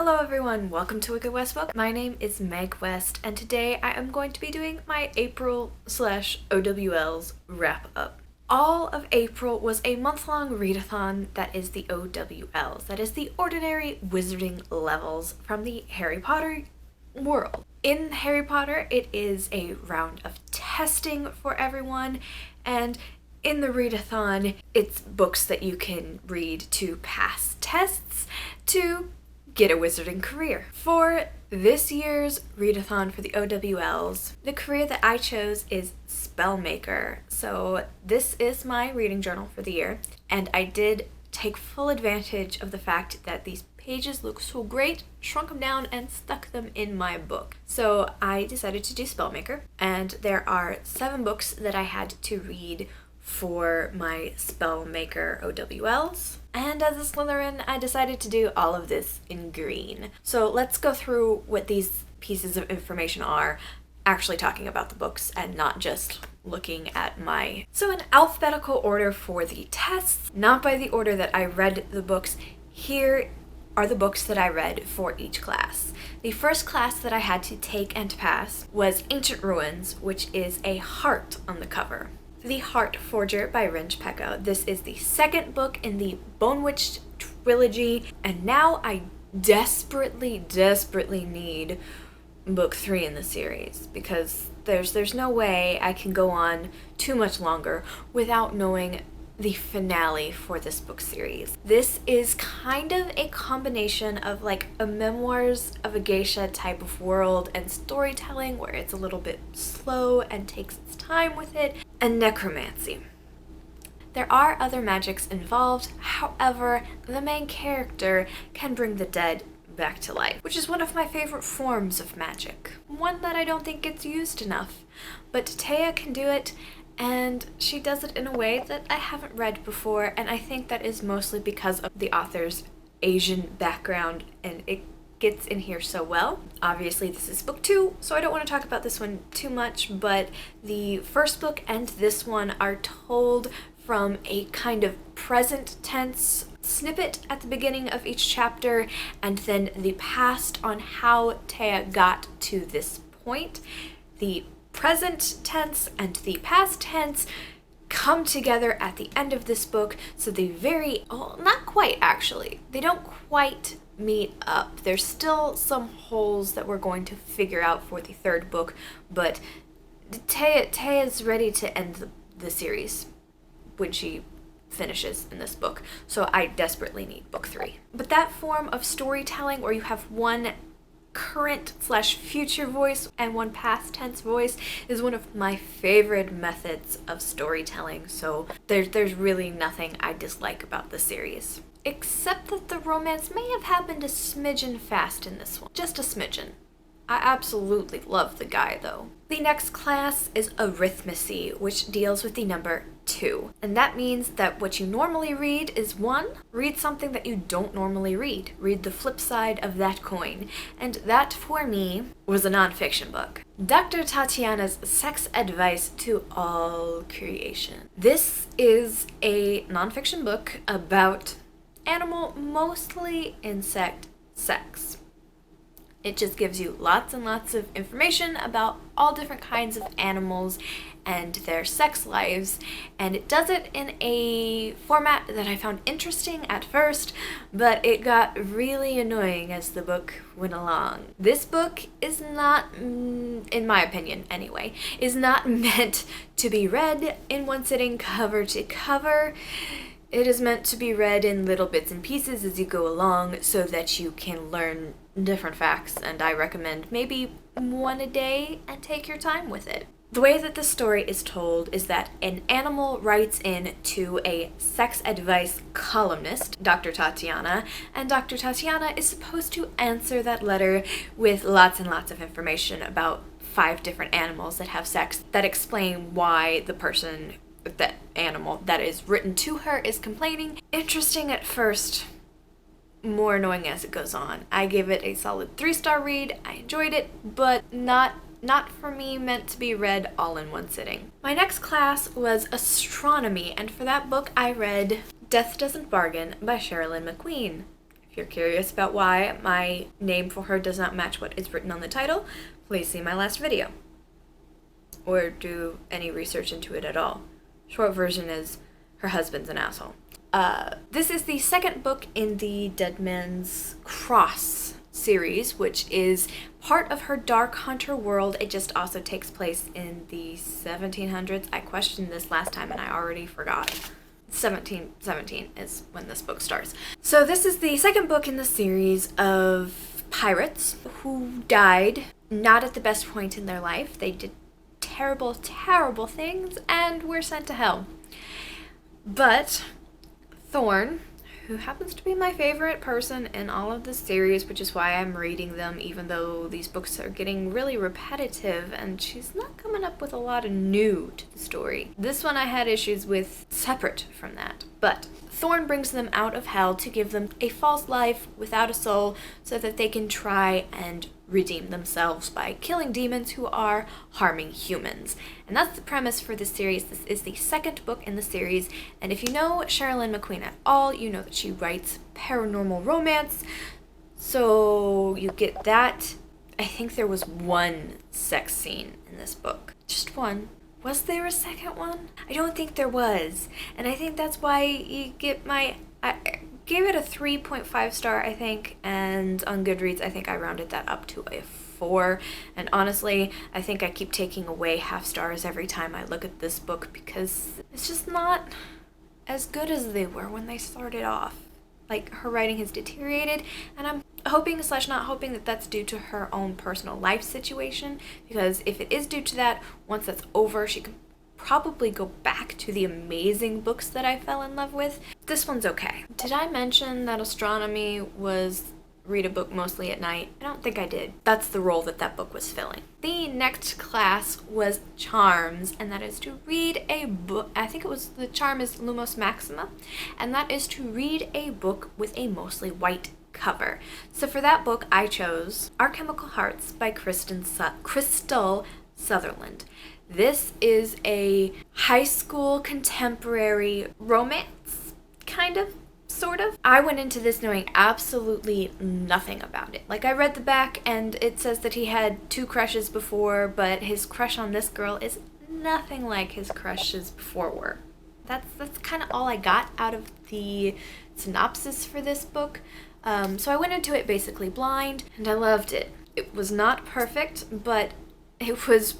Hello everyone, welcome to Wicked.west.books. My name is Meg West, and today I am going to be doing my April/OWLs wrap up. All of April was a month-long readathon that is the OWLs, that is the Ordinary Wizarding Levels from the Harry Potter world. In Harry Potter, it is a round of testing for everyone, and in the readathon, it's books that you can read to pass tests to get a wizarding career. For this year's readathon for the OWLs, the career that I chose is Spellmaker. So this is my reading journal for the year, and I did take full advantage of the fact that these pages look so great, shrunk them down and stuck them in my book. So I decided to do Spellmaker, and there are 7 books that I had to read for my Spellmaker OWLs. And as a Slytherin, I decided to do all of this in green. So let's go through what these pieces of information are, actually talking about the books and not just looking at my... So in alphabetical order for the tests, not by the order that I read the books, here are the books that I read for each class. The first class that I had to take and pass was Ancient Ruins, which is a heart on the cover. The Heart Forger by Ringe Pecco. This is the second book in the Bone Witch trilogy, and now I desperately need book 3 in the series, because there's no way I can go on too much longer without knowing the finale for this book series. This is kind of a combination of like a memoirs of a geisha type of world and storytelling where it's a little bit slow and takes its time with it, and necromancy. There are other magics involved, however, the main character can bring the dead back to life, which is one of my favorite forms of magic. One that I don't think gets used enough, but Taya can do it, and she does it in a way that I haven't read before, and I think that is mostly because of the author's Asian background, and it gets in here so well. Obviously this is book 2, so I don't want to talk about this one too much, but the first book and this one are told from a kind of present tense snippet at the beginning of each chapter, and then the past on how Taya got to this point. The present tense and the past tense come together at the end of this book, so they not quite actually, they don't quite meet up. There's still some holes that we're going to figure out for the third book, but Taya's ready to end the series when she finishes in this book, so I desperately need book 3. But that form of storytelling where you have one current/future voice and one past tense voice is one of my favorite methods of storytelling, so there's really nothing I dislike about the series. Except that the romance may have happened a smidgen fast in this one. Just a smidgen. I absolutely love the guy though. The next class is Arithmancy, which deals with the number 2. And that means that what you normally read is 1, read something that you don't normally read. Read the flip side of that coin. And that, for me, was a nonfiction book. Dr. Tatiana's Sex Advice to All Creation. This is a nonfiction book about animal, mostly insect, sex. It just gives you lots and lots of information about all different kinds of animals and their sex lives, and it does it in a format that I found interesting at first, but it got really annoying as the book went along. This book is not, in my opinion anyway, is not meant to be read in one sitting cover to cover. It is meant to be read in little bits and pieces as you go along so that you can learn different facts, and I recommend maybe one a day and take your time with it. The way that the story is told is that an animal writes in to a sex advice columnist, Dr. Tatiana, and Dr. Tatiana is supposed to answer that letter with lots and lots of information about 5 different animals that have sex that explain why that animal that is written to her is complaining. Interesting at first, more annoying as it goes on. I give it a solid 3-star read. I enjoyed it, but not for me, meant to be read all in one sitting. My next class was Astronomy, and for that book I read Death Doesn't Bargain by Sherilyn McQueen. If you're curious about why my name for her does not match what is written on the title, please see my last video. Or do any research into it at all. Short version is her husband's an asshole. This is the second book in the Dead Man's Cross series, which is part of her Dark Hunter world. It just also takes place in the 1700s. I questioned this last time and I already forgot. 1717 is when this book starts. So this is the second book in the series of pirates who died not at the best point in their life. They did terrible, terrible things and were sent to hell. But Thorn, who happens to be my favorite person in all of the series, which is why I'm reading them, even though these books are getting really repetitive and she's not coming up with a lot of new to the story. This one I had issues with separate from that. But Thorn brings them out of hell to give them a false life without a soul so that they can try and redeem themselves by killing demons who are harming humans. And that's the premise for this series. This is the second book in the series, and if you know Sherilyn McQueen at all, you know that she writes paranormal romance, so you get that. I think there was one sex scene in this book. Just one. Was there a second one? I don't think there was, and I think that's why you get my... I gave it a 3.5 star, I think, and on Goodreads, I think I rounded that up to a 4. And honestly, I think I keep taking away half stars every time I look at this book because it's just not as good as they were when they started off. Like, her writing has deteriorated, and I'm hoping / not hoping that that's due to her own personal life situation, because if it is due to that, once that's over, she can probably go back to the amazing books that I fell in love with. This one's okay. Did I mention that astronomy was read a book mostly at night? I don't think I did. That's the role that that book was filling. The next class was charms, and that is to read a book. I think it was the charm is Lumos Maxima, and that is to read a book with a mostly white cover. So for that book, I chose Our Chemical Hearts by Crystal Sutherland. This is a high school contemporary romance, kind of, sort of. I went into this knowing absolutely nothing about it. Like, I read the back and it says that he had 2 crushes before, but his crush on this girl is nothing like his crushes before were. That's kind of all I got out of the synopsis for this book. So I went into it basically blind, and I loved it. It was not perfect, but it was,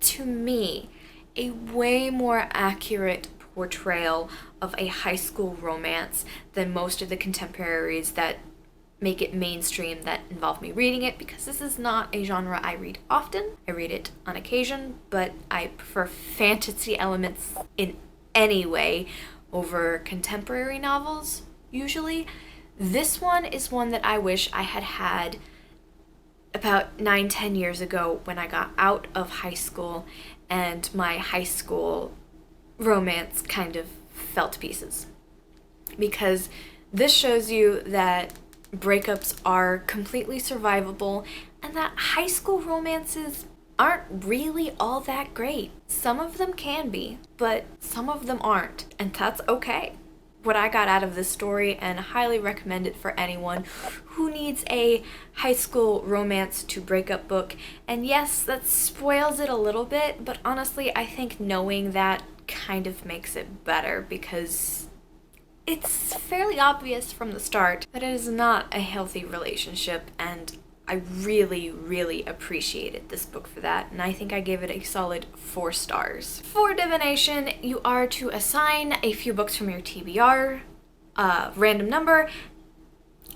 to me, a way more accurate portrayal of a high school romance than most of the contemporaries that make it mainstream that involve me reading it, because this is not a genre I read often. I read it on occasion, but I prefer fantasy elements in any way over contemporary novels, usually. This one is one that I wish I had had about 9-10 years ago when I got out of high school and my high school romance kind of fell to pieces. Because this shows you that breakups are completely survivable and that high school romances aren't really all that great. Some of them can be, but some of them aren't, and that's okay. What I got out of this story, and highly recommend it for anyone who needs a high school romance to breakup book. And yes, that spoils it a little bit, but honestly, I think knowing that kind of makes it better, because it's fairly obvious from the start that it is not a healthy relationship, and I really, really appreciated this book for that, and I think I gave it a solid 4 stars. For divination, you are to assign a few books from your TBR, random number,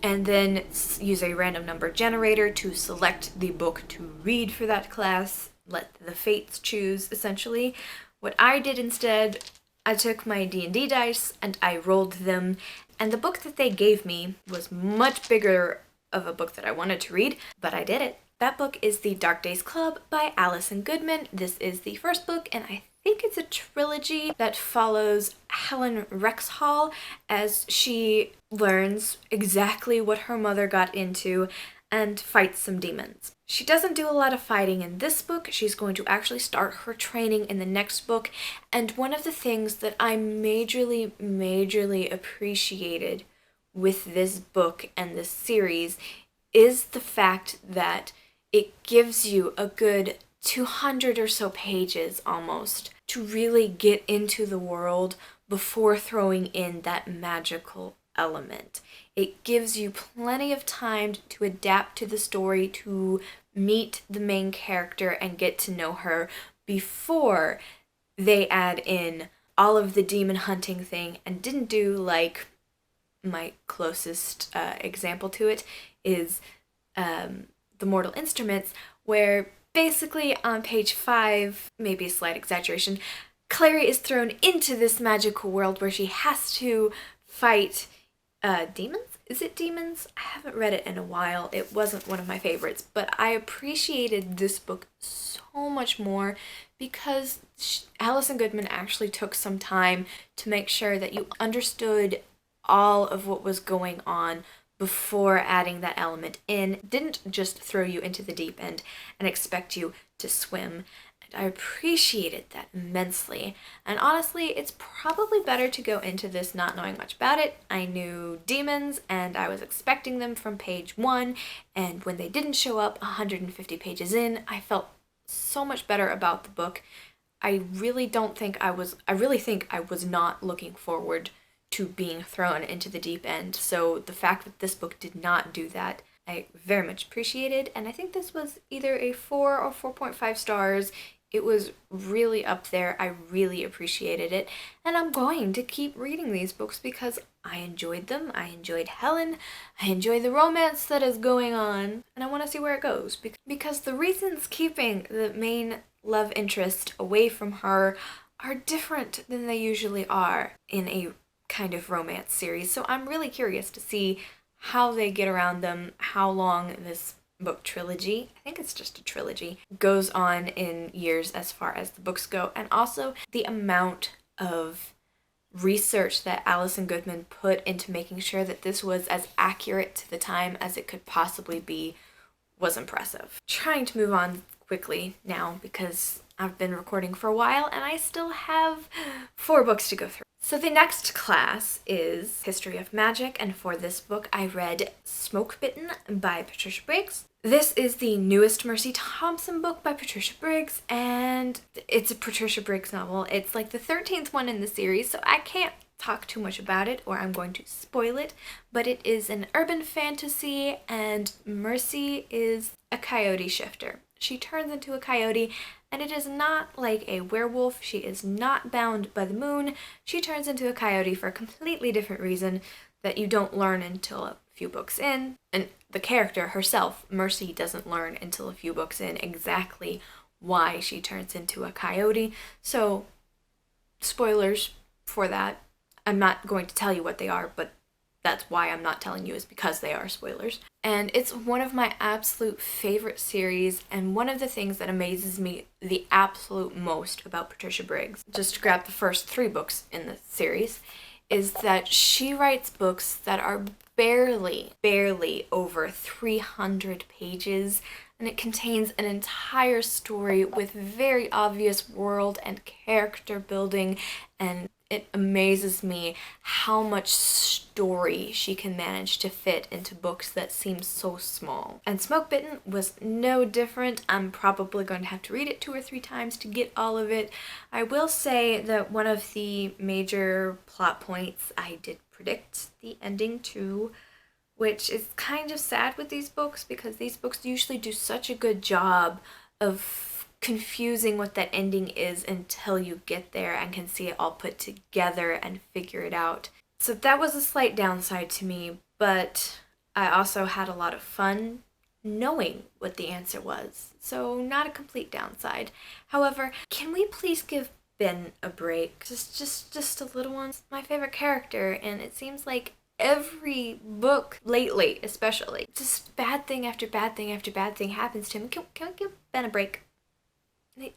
and then use a random number generator to select the book to read for that class. Let the fates choose, essentially. What I did instead, I took my D&D dice and I rolled them, and the book that they gave me was much bigger of a book that I wanted to read, but I did it. That book is The Dark Days Club by Alison Goodman. This is the first book, and I think it's a trilogy that follows Helen Rexhall as she learns exactly what her mother got into and fights some demons. She doesn't do a lot of fighting in this book. She's going to actually start her training in the next book, and one of the things that I majorly appreciated with this book and this series is the fact that it gives you a good 200 or so pages almost to really get into the world before throwing in that magical element. It gives you plenty of time to adapt to the story, to meet the main character and get to know her before they add in all of the demon hunting thing and didn't do like my closest example to it is the Mortal Instruments, where basically on page 5, maybe a slight exaggeration, Clary is thrown into this magical world where she has to fight demons? Is it demons? I haven't read it in a while. It wasn't one of my favorites, but I appreciated this book so much more because Alison Goodman actually took some time to make sure that you understood all of what was going on before adding that element in. Didn't just throw you into the deep end and expect you to swim. I appreciated that immensely. And honestly, it's probably better to go into this not knowing much about it. I knew demons and I was expecting them from page 1, and when they didn't show up 150 pages in, I felt so much better about the book. I really think I was not looking forward to being thrown into the deep end. So the fact that this book did not do that, I very much appreciated, and I think this was either a 4 or 4.5 stars. It was really up there. I really appreciated it, and I'm going to keep reading these books because I enjoyed them. I enjoyed Helen. I enjoy the romance that is going on, and I want to see where it goes because the reasons keeping the main love interest away from her are different than they usually are in a kind of romance series. So I'm really curious to see how they get around them, how long this book trilogy, I think it's just a trilogy, goes on in years as far as the books go, and also the amount of research that Alison Goodman put into making sure that this was as accurate to the time as it could possibly be was impressive. Trying to move on quickly now because I've been recording for a while and I still have 4 books to go through. So the next class is History of Magic, and for this book I read Smoke Bitten by Patricia Briggs. This is the newest Mercy Thompson book by Patricia Briggs, and it's a Patricia Briggs novel. It's like the 13th one in the series, so I can't talk too much about it or I'm going to spoil it, but it is an urban fantasy and Mercy is a coyote shifter. She turns into a coyote, and it is not like a werewolf. She is not bound by the moon. She turns into a coyote for a completely different reason that you don't learn until a few books in. And the character herself, Mercy, doesn't learn until a few books in exactly why she turns into a coyote. So, spoilers for that. I'm not going to tell you what they are, but that's why I'm not telling you, is because they are spoilers. And it's one of my absolute favorite series, and one of the things that amazes me the absolute most about Patricia Briggs, just to grab the first 3 books in the series, is that she writes books that are barely over 300 pages, and it contains an entire story with very obvious world and character building, and it amazes me how much story she can manage to fit into books that seem so small. And Smoke Bitten was no different. I'm probably going to have to read it 2 or 3 times to get all of it. I will say that one of the major plot points I did predict the ending to, which is kind of sad with these books because these books usually do such a good job of confusing what that ending is until you get there and can see it all put together and figure it out. So that was a slight downside to me, but I also had a lot of fun knowing what the answer was. So not a complete downside. However, can we please give Ben a break? Just a little one. My favorite character, and it seems like every book lately, especially, just bad thing after bad thing after bad thing happens to him. Can we give Ben a break?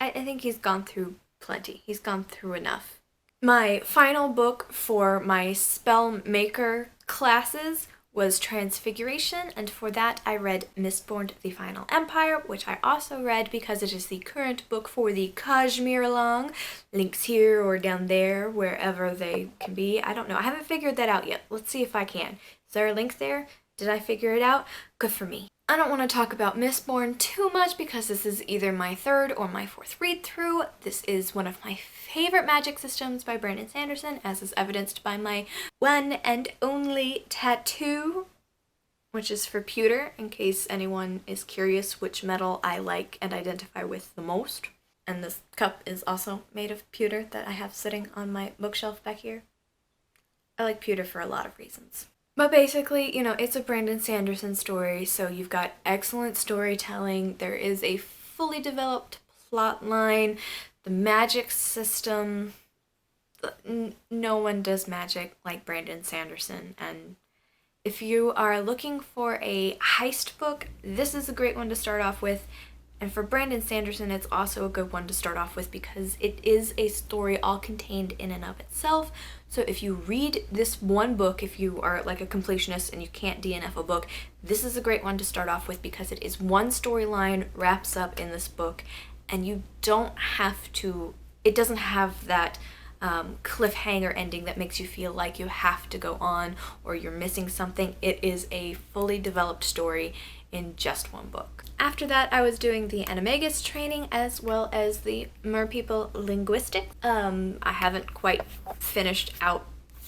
I think he's gone through plenty. He's gone through enough. My final book for my spell maker classes was Transfiguration, and for that I read Mistborn: The Final Empire, which I also read because it is the current book for the Cosmere-along. Links here or down there, wherever they can be. I don't know. I haven't figured that out yet. Let's see if I can. Is there a link there? Did I figure it out? Good for me. I don't want to talk about Mistborn too much because this is either my third or my fourth read through. This is one of my favorite magic systems by Brandon Sanderson, as is evidenced by my one and only tattoo, which is for pewter, in case anyone is curious which metal I like and identify with the most. And this cup is also made of pewter that I have sitting on my bookshelf back here. I like pewter for a lot of reasons. But basically, you know, it's a Brandon Sanderson story, so you've got excellent storytelling. There is a fully developed plot line. The magic system, no one does magic like Brandon Sanderson. And if you are looking for a heist book, this is a great one to start off with. And for Brandon Sanderson, it's also a good one to start off with because it is a story all contained in and of itself. So if you read this one book, if you are like a completionist and you can't DNF a book, this is a great one to start off with because it is one storyline wraps up in this book, and you don't have to, it doesn't have that cliffhanger ending that makes you feel like you have to go on or you're missing something. It is a fully developed story in just one book. After that, I was doing the Animagus training as well as the Merpeople linguistics. I haven't quite finished out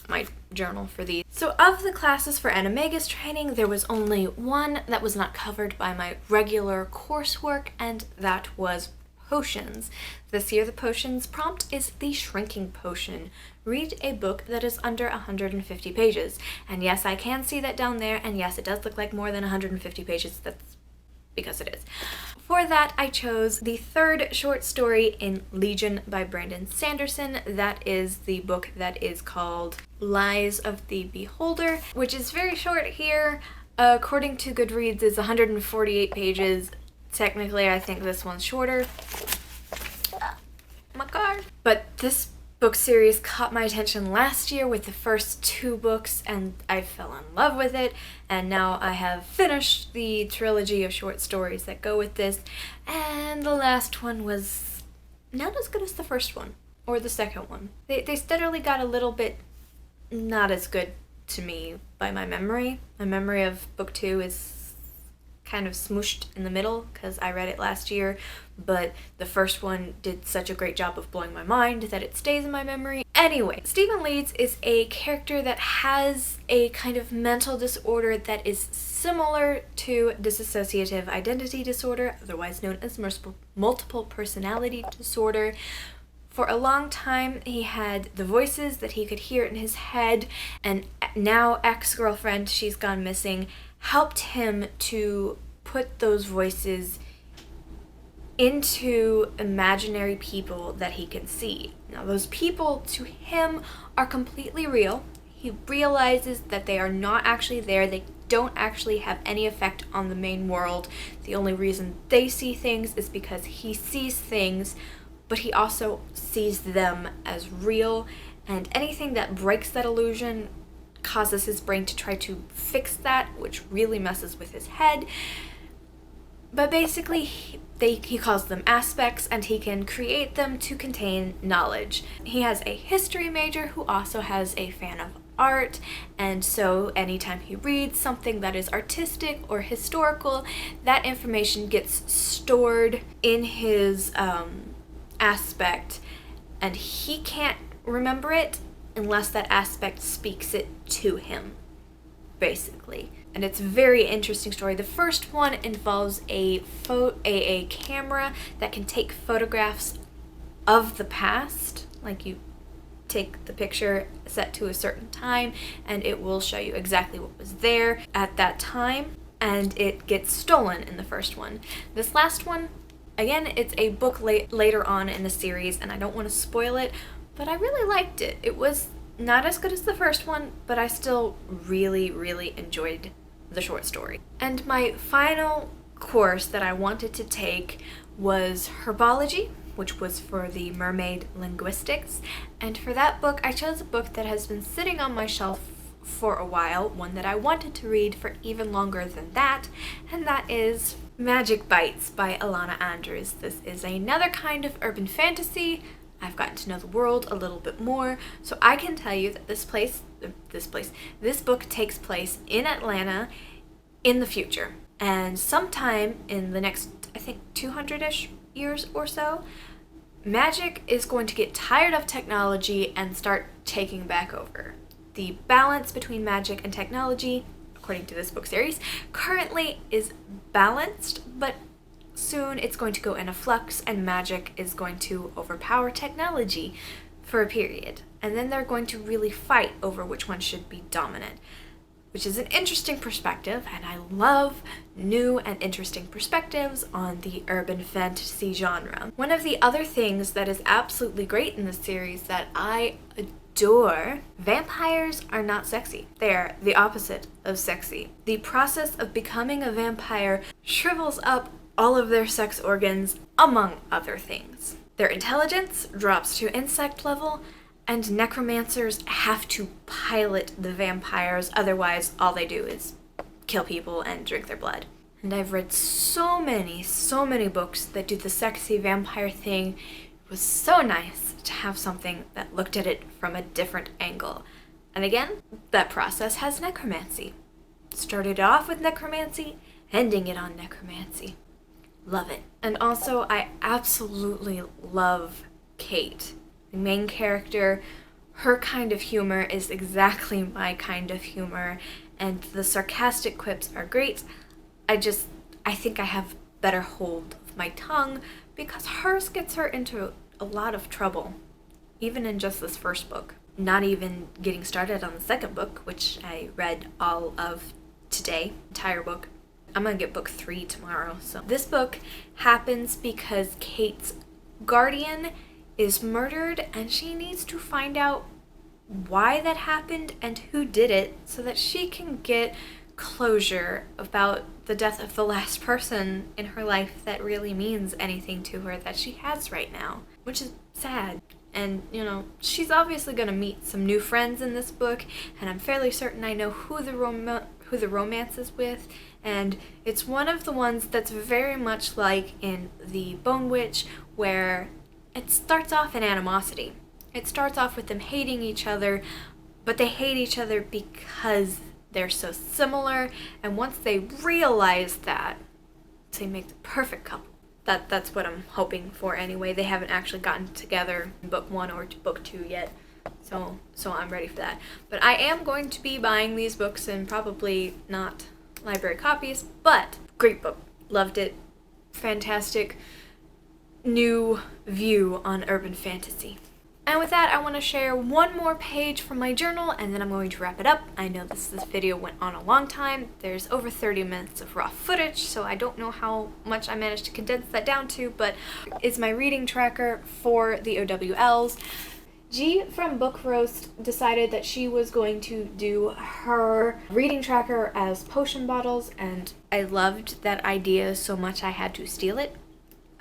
my journal for these. So of the classes for Animagus training, there was only one that was not covered by my regular coursework, and that was potions. This year the potions prompt is the Shrinking Potion. Read a book that is under 150 pages. And yes, I can see that down there, and yes, it does look like more than 150 pages. That's because it is. For that, I chose the third short story in Legion by Brandon Sanderson. That is the book that is called Lies of the Beholder, which is very short here. According to Goodreads, is 148 pages. Technically, I think this one's shorter. My card. But this book series caught my attention last year with the first two books, and I fell in love with it, and now I have finished the trilogy of short stories that go with this, and the last one was not as good as the first one, or the second one. They steadily got a little bit not as good to me by my memory. My memory of book 2 is kind of smooshed in the middle because I read it last year, but the first one did such a great job of blowing my mind that it stays in my memory. Anyway, Stephen Leeds is a character that has a kind of mental disorder that is similar to dissociative identity disorder, otherwise known as multiple personality disorder. For a long time, he had the voices that he could hear in his head, and now ex-girlfriend, she's gone missing, helped him to put those voices into imaginary people that he can see. Now, those people to him are completely real. He realizes that they are not actually there. They don't actually have any effect on the main world. The only reason they see things is because he sees things, but he also sees them as real, and anything that breaks that illusion causes his brain to try to fix that, which really messes with his head. But basically, he calls them aspects, and he can create them to contain knowledge. He has a history major who also has a fan of art, and so anytime he reads something that is artistic or historical, that information gets stored in his aspect, and he can't remember it unless that aspect speaks it to him, basically. And it's a very interesting story. The first one involves a camera that can take photographs of the past. Like, you take the picture set to a certain time and it will show you exactly what was there at that time, and it gets stolen in the first one. This last one, again, it's a book later on in the series, and I don't want to spoil it, but I really liked it. It was not as good as the first one, but I still really, really enjoyed the short story. And my final course that I wanted to take was Herbology, which was for the mermaid linguistics. And for that book, I chose a book that has been sitting on my shelf for a while, one that I wanted to read for even longer than that, and that is Magic Bites by Alana Andrews. This is another kind of urban fantasy. I've gotten to know the world a little bit more, so I can tell you that this book takes place in Atlanta in the future. And sometime in the next, I think, 200-ish years or so, magic is going to get tired of technology and start taking back over. The balance between magic and technology, according to this book series, currently is balanced, but soon it's going to go in a flux and magic is going to overpower technology for a period. And then they're going to really fight over which one should be dominant, which is an interesting perspective, and I love new and interesting perspectives on the urban fantasy genre. One of the other things that is absolutely great in this series that I adore, vampires are not sexy. They're the opposite of sexy. The process of becoming a vampire shrivels up all of their sex organs, among other things. Their intelligence drops to insect level, and necromancers have to pilot the vampires, otherwise all they do is kill people and drink their blood. And I've read so many books that do the sexy vampire thing. It was so nice to have something that looked at it from a different angle. And again, that process has necromancy. Started off with necromancy, ending it on necromancy. Love it. And also, I absolutely love Kate. The main character, her kind of humor is exactly my kind of humor, and the sarcastic quips are great. I think I have better hold of my tongue because hers gets her into a lot of trouble, even in just this first book. Not even getting started on the second book, which I read all of today, entire book. I'm gonna get book 3 tomorrow. So this book happens because Kate's guardian is murdered and she needs to find out why that happened and who did it so that she can get closure about the death of the last person in her life that really means anything to her that she has right now, which is sad. And, you know, she's obviously going to meet some new friends in this book, and I'm fairly certain I know who the romance is with, and it's one of the ones that's very much like in The Bone Witch, where it starts off in animosity. It starts off with them hating each other, but they hate each other because they're so similar, and once they realize that, they make the perfect couple. That's what I'm hoping for anyway. They haven't actually gotten together in book 1 or book 2 yet, so I'm ready for that. But I am going to be buying these books and probably not library copies, but great book. Loved it. Fantastic new view on urban fantasy. And with that, I want to share one more page from my journal, and then I'm going to wrap it up. I know this video went on a long time. There's over 30 minutes of raw footage, so I don't know how much I managed to condense that down to, but it's my reading tracker for the OWLs. G from Book Roast decided that she was going to do her reading tracker as potion bottles, and I loved that idea so much I had to steal it.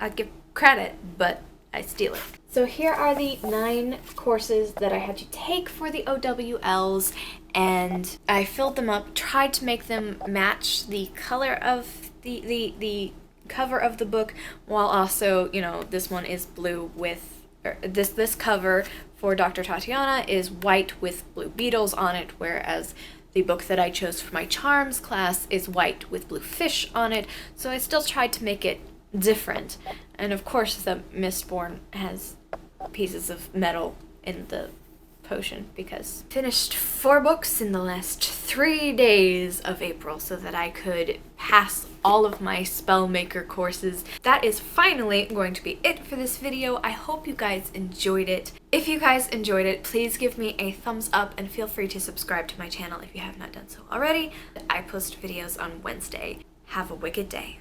I'd give credit, but I steal it. So here are the 9 courses that I had to take for the OWLs, and I filled them up, tried to make them match the color of the cover of the book, while also, you know, this one is blue with, or this cover for Dr. Tatiana is white with blue beetles on it, whereas the book that I chose for my charms class is white with blue fish on it, so I still tried to make it different. And of course the Mistborn has pieces of metal in the potion because I finished 4 books in the last 3 days of April so that I could pass all of my Spellmaker courses. That is finally going to be it for this video. I hope you guys enjoyed it. If you guys enjoyed it, please give me a thumbs up and feel free to subscribe to my channel if you have not done so already. I post videos on Wednesday. Have a wicked day.